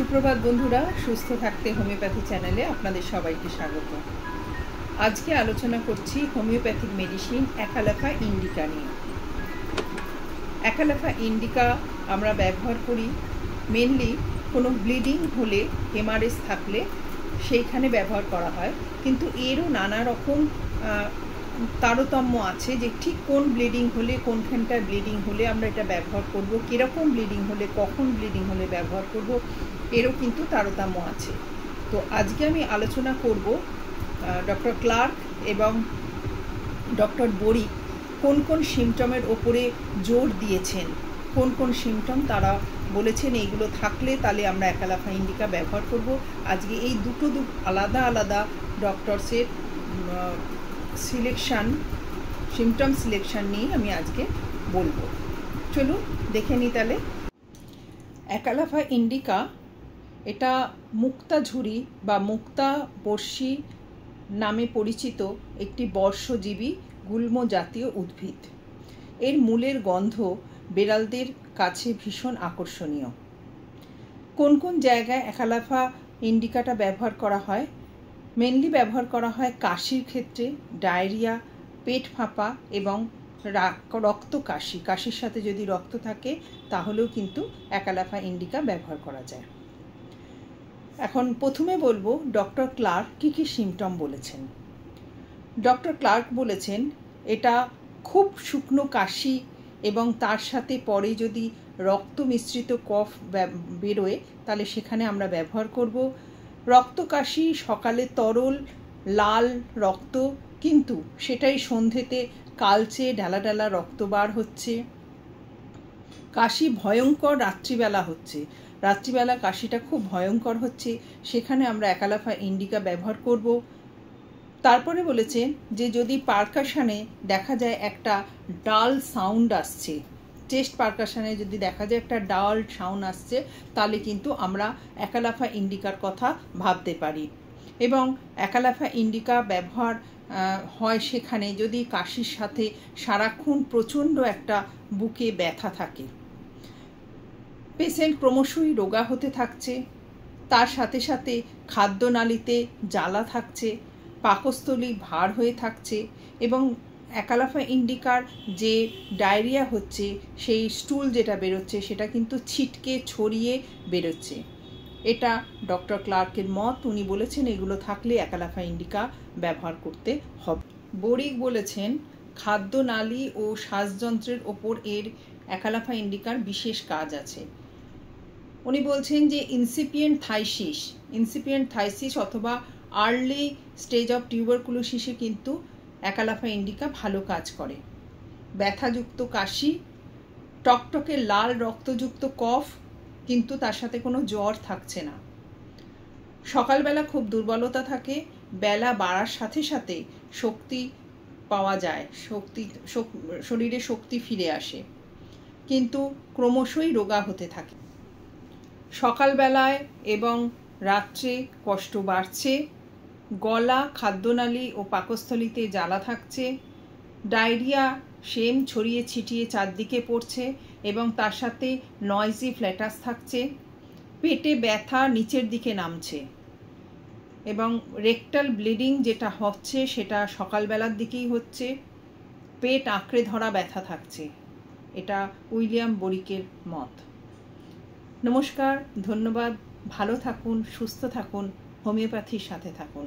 সুপ্রভাত বন্ধুরা, সুস্থ থাকতে হোমিওপ্যাথি চ্যানেলে আপনাদের সবাইকে স্বাগত। আজকে আলোচনা করছি হোমিওপ্যাথিক মেডিসিন অ্যাকালাফা ইন্ডিকা নিয়ে। অ্যাকালাফা ইন্ডিকা আমরা ব্যবহার করি মেনলি কোনো ব্লিডিং হলে, হেমারেজ থাকলে সেইখানে ব্যবহার করা হয়। কিন্তু এরও নানা রকম তারতম্য আছে যে ঠিক কোন ব্লিডিং হলে, কোনখানটায় ব্লিডিং হলে আমরা এটা ব্যবহার করব, কীরকম ব্লিডিং হলে, কখন ব্লিডিং হলে ব্যবহার করব, এরও কিন্তু তারতম্য আছে। তো আজকে আমি আলোচনা করব ডক্টর ক্লার্ক এবং ডক্টর বড়িক কোন কোন সিমটমের ওপরে জোর দিয়েছেন, কোন কোন সিমটম তারা বলেছেন এইগুলো থাকলে তাহলে আমরা অ্যাকালাফা ইন্ডিকা ব্যবহার করব। আজকে এই দুটো আলাদা আলাদা ডক্টরসের সিমটম সিলেকশন নিয়ে আমি আজকে বলবো। চলুন দেখে নিই তাহলে। অ্যাকালাফা ইন্ডিকা এটা মুক্তাঝুরি বা মুক্তা বর্ষী নামে পরিচিত একটি বর্ষজীবী গুল্ম জাতীয় উদ্ভিদ। এর মূলের গন্ধ বেড়ালদের কাছে ভীষণ আকর্ষণীয়। কোন কোন জায়গায় অ্যাকালাফা ইন্ডিকাটা ব্যবহার করা হয়? মেনলি ব্যবহার করা হয় কাশির ক্ষেত্রে, ডায়রিয়া, পেট ফাঁপা এবং রক্ত কাশি। কাশির সাথে যদি রক্ত থাকে তাহলেও কিন্তু অ্যাকালাফা ইন্ডিকা ব্যবহার করা যায়। এখন প্রথমে বলবো ডক্টর ক্লার্ক কী কী সিমটম বলেছেন। ডক্টর ক্লার্ক বলেছেন এটা খুব শুকনো কাশি এবং তার সাথে পরে যদি রক্ত মিশ্রিত কফ বেরোয় তাহলে সেখানে আমরা ব্যবহার করব। রক্ত কাশি, সকালে তরল লাল রক্ত, কিন্তু সেটাই সন্ধ্যেতে কালচে ঢালা ঢালা রক্ত বার হচ্ছে। কাশি ভয়ঙ্কর রাত্রিবেলা হচ্ছে, রাত্রিবেলা কাশিটা খুব ভয়ঙ্কর হচ্ছে, সেখানে আমরা অ্যাকালাফা ইন্ডিকা ব্যবহার করব। তারপরে বলেছেন যে যদি পারকাশনে দেখা যায় একটা ডাল সাউন্ড আসছে, চেস্ট পারকাশনে যদি দেখা যায় একটা ডাল সাউন্ড আসছে, তাহলে কিন্তু আমরা অ্যাকালাফা ইন্ডিকার কথা ভাবতে পারি। এবং অ্যাকালাফা ইন্ডিকা ব্যবহার হয় সেখানে যদি কাশির সাথে সারাক্ষণ প্রচণ্ড একটা বুকে ব্যথা থাকে, পেশেন্ট ক্রমশই রোগা হতে থাকছে, তার সাথে সাথে খাদ্যনালীতে জ্বালা থাকছে, পাকস্থলী ভার হয়ে থাকছে এবং অ্যাকালাফা ইন্ডিকার যে ডায়রিয়া হচ্ছে, সেই স্টুল যেটা বেরোচ্ছে সেটা কিন্তু ছিটকে ছড়িয়ে বেরোচ্ছে। এটা ডক্টর ক্লার্কের মত। উনি বলেছেন এগুলো থাকলে অ্যাকালাফা ইন্ডিকা ব্যবহার করতে হবে। বড়িক বলেছেন খাদ্যনালী ও শ্বাসযন্ত্রের ওপর এর অ্যাকালাফা ইন্ডিকার বিশেষ কাজ আছে। উনি বলছেন যে ইনসিপিয়েন্ট থাইসিস অথবা আর্লি স্টেজ অফ টিউবারকুলোসিসে কিন্তু অ্যাকালাফা ইন্ডিকা ভালো কাজ করে। ব্যথাযুক্ত কাশি, টকটকে লাল রক্তযুক্ত কফ, কিন্তু তার সাথে কোনো জ্বর থাকছে না। সকালবেলা খুব দুর্বলতা থাকে, বেলা বাড়ার সাথে সাথে শক্তি পাওয়া যায়, শরীরে শক্তি ফিরে আসে, কিন্তু ক্রমশই রোগা হতে থাকে। সকালবেলায় এবং রাত্রে কষ্ট বাড়ছে, গলা, খাদ্যনালী ও পাকস্থলীতে জ্বালা থাকছে, ডায়রিয়া সেম ছড়িয়ে ছিটিয়ে চারদিকে পড়ছে এবং তার সাথে নয়েজি ফ্ল্যাটাস থাকছে, পেটে ব্যথা নিচের দিকে নামছে এবং রেকটাল ব্লিডিং যেটা হচ্ছে সেটা সকালবেলার দিকেই হচ্ছে, পেট আঁকড়ে ধরা ব্যথা থাকছে। এটা উইলিয়াম বড়িকের মত। নমস্কার, ধন্যবাদ, ভালো থাকুন, সুস্থ থাকুন, হোমিওপ্যাথির সাথে থাকুন।